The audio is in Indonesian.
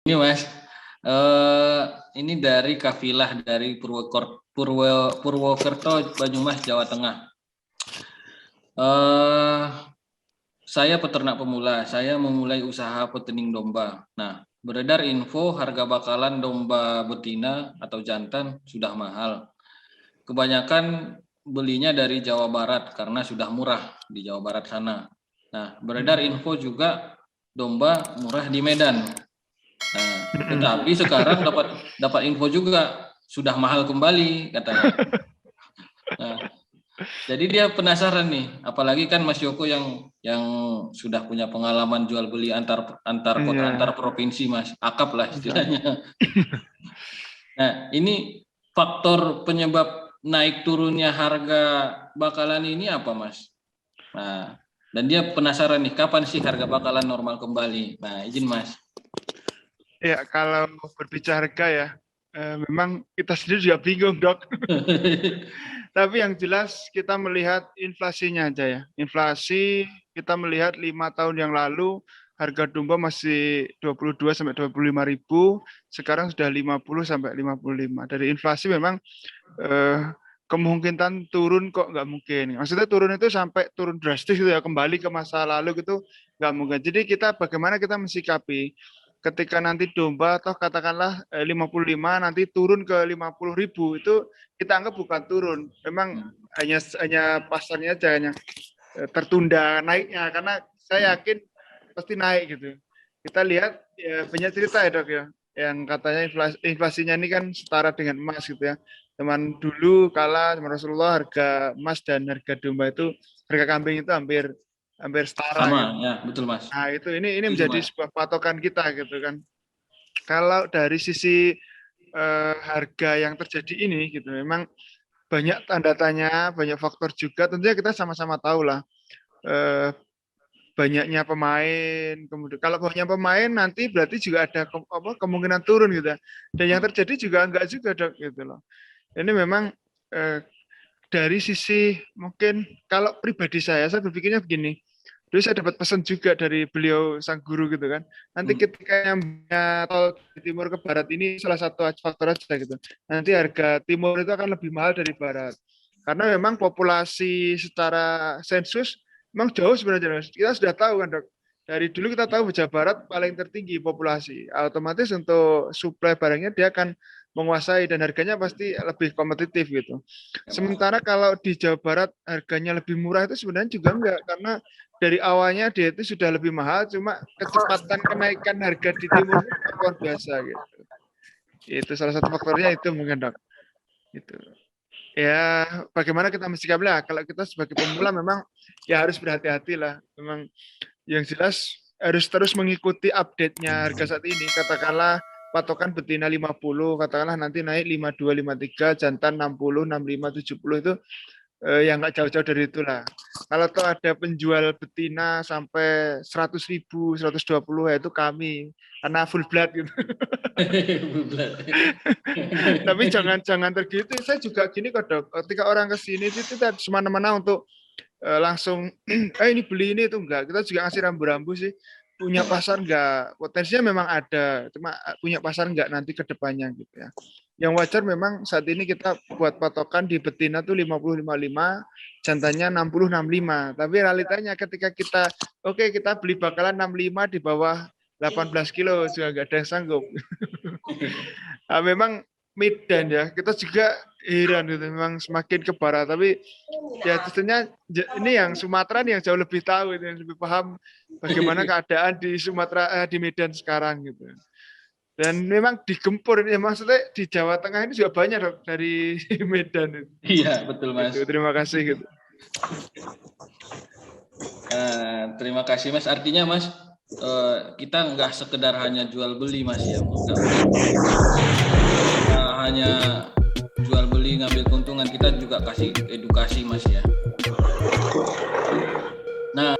Ini Mas, ini dari kafilah dari Purwokerto, Banyumas, Jawa Tengah. Saya peternak pemula, saya memulai usaha petening domba. Nah, beredar info harga bakalan domba betina atau jantan sudah mahal. Kebanyakan belinya dari Jawa Barat karena sudah murah di Jawa Barat sana. Nah, beredar info juga domba murah di Medan. Nah, tetapi sekarang dapat info juga sudah mahal kembali katanya. Nah, jadi dia penasaran nih, apalagi kan Mas Yoko yang sudah punya pengalaman jual beli antar kota, antar provinsi, Mas, akap lah istilahnya. Nah, ini faktor penyebab naik turunnya harga bakalan ini apa, Mas? Nah, dan dia penasaran nih, kapan sih harga bakalan normal kembali? Nah, izin Mas. Ya, kalau berbicara harga ya, memang kita sendiri juga bingung, Dok. Tapi yang jelas kita melihat inflasinya aja ya. Inflasi kita melihat 5 tahun yang lalu harga domba masih 22 sampai 25 ribu, sekarang sudah 50 sampai 55. Dari inflasi memang kemungkinan turun kok nggak mungkin. Maksudnya turun itu sampai turun drastis gitu ya, kembali ke masa lalu gitu nggak mungkin. Jadi bagaimana kita mensikapi ketika nanti domba atau katakanlah 55 nanti turun ke 50 ribu, itu kita anggap bukan turun, memang hanya pasarnya aja hanya tertunda naiknya, karena saya yakin pasti naik gitu. Kita lihat ya, banyak cerita ya Dok ya, yang katanya inflasinya ini kan setara dengan emas gitu ya. Teman dulu kala Rasulullah harga emas dan harga domba itu, harga kambing itu hampir setara. Sama, gitu. ya betul Mas. Nah ini menjadi sebuah patokan kita gitu kan. Kalau dari sisi harga yang terjadi ini gitu, memang banyak tanda tanya, banyak faktor juga. Tentunya kita sama-sama tahu lah banyaknya pemain. Kemudian kalau banyak pemain nanti berarti juga ada kemungkinan turun gitu. Dan yang terjadi juga enggak juga Dok gitu loh. Ini memang dari sisi mungkin kalau pribadi saya berpikirnya begini. Dulu saya dapat pesan juga dari beliau sang guru gitu kan. Nanti ketika yang tol dari timur ke barat ini salah satu faktor aja gitu. Nanti harga timur itu akan lebih mahal dari barat. Karena memang populasi secara sensus memang jauh sebenarnya. Kita sudah tahu kan Dok. Dari dulu kita tahu Jawa Barat paling tertinggi populasi. Otomatis untuk supply barangnya dia akan menguasai dan harganya pasti lebih kompetitif gitu. Sementara kalau di Jawa Barat harganya lebih murah itu sebenarnya juga enggak, karena dari awalnya dia itu sudah lebih mahal, cuma kecepatan kenaikan harga di timur itu luar biasa gitu. Itu salah satu faktornya itu mungkin Dok. Itu. Ya bagaimana kita mensikapinya? Kalau kita sebagai pemula memang ya harus berhati-hati lah. Memang yang jelas harus terus mengikuti update-nya harga saat ini. Katakanlah patokan betina 50, katakanlah nanti naik 52, 53, jantan 60, 65, 70 itu yang nggak jauh-jauh dari itulah. Kalau toh ada penjual betina sampai 100.000, 120 ya itu kami, karena full blood gitu. Tapi jangan tergitu. Saya juga gini kok Dok. Ketika orang kesini itu kita semena-mena untuk langsung ini beli ini itu enggak. Kita juga ngasih rambu-rambu sih. Punya pasar enggak, potensinya memang ada, cuma punya pasar enggak nanti ke depannya gitu ya. Yang wajar memang saat ini kita buat patokan di betina tuh 50-55, jantannya 60-65. Tapi realitanya ketika kita kita beli bakalan 65 di bawah 18 kilo juga enggak ada yang sanggup. Nah, memang Medan ya, kita juga heran gitu, memang semakin ke barat, tapi ya tentunya ini yang Sumatera nih yang jauh lebih tahu, yang lebih paham bagaimana keadaan di Sumatera, di Medan sekarang gitu. Dan memang digempur, ya maksudnya di Jawa Tengah ini juga banyak Dok, dari Medan. Iya betul Mas. Gitu, terima kasih gitu. Terima kasih Mas. Artinya Mas, kita nggak sekedar hanya jual beli Mas ya, hanya jual beli ngambil keuntungan, kita juga kasih edukasi Mas ya. Nah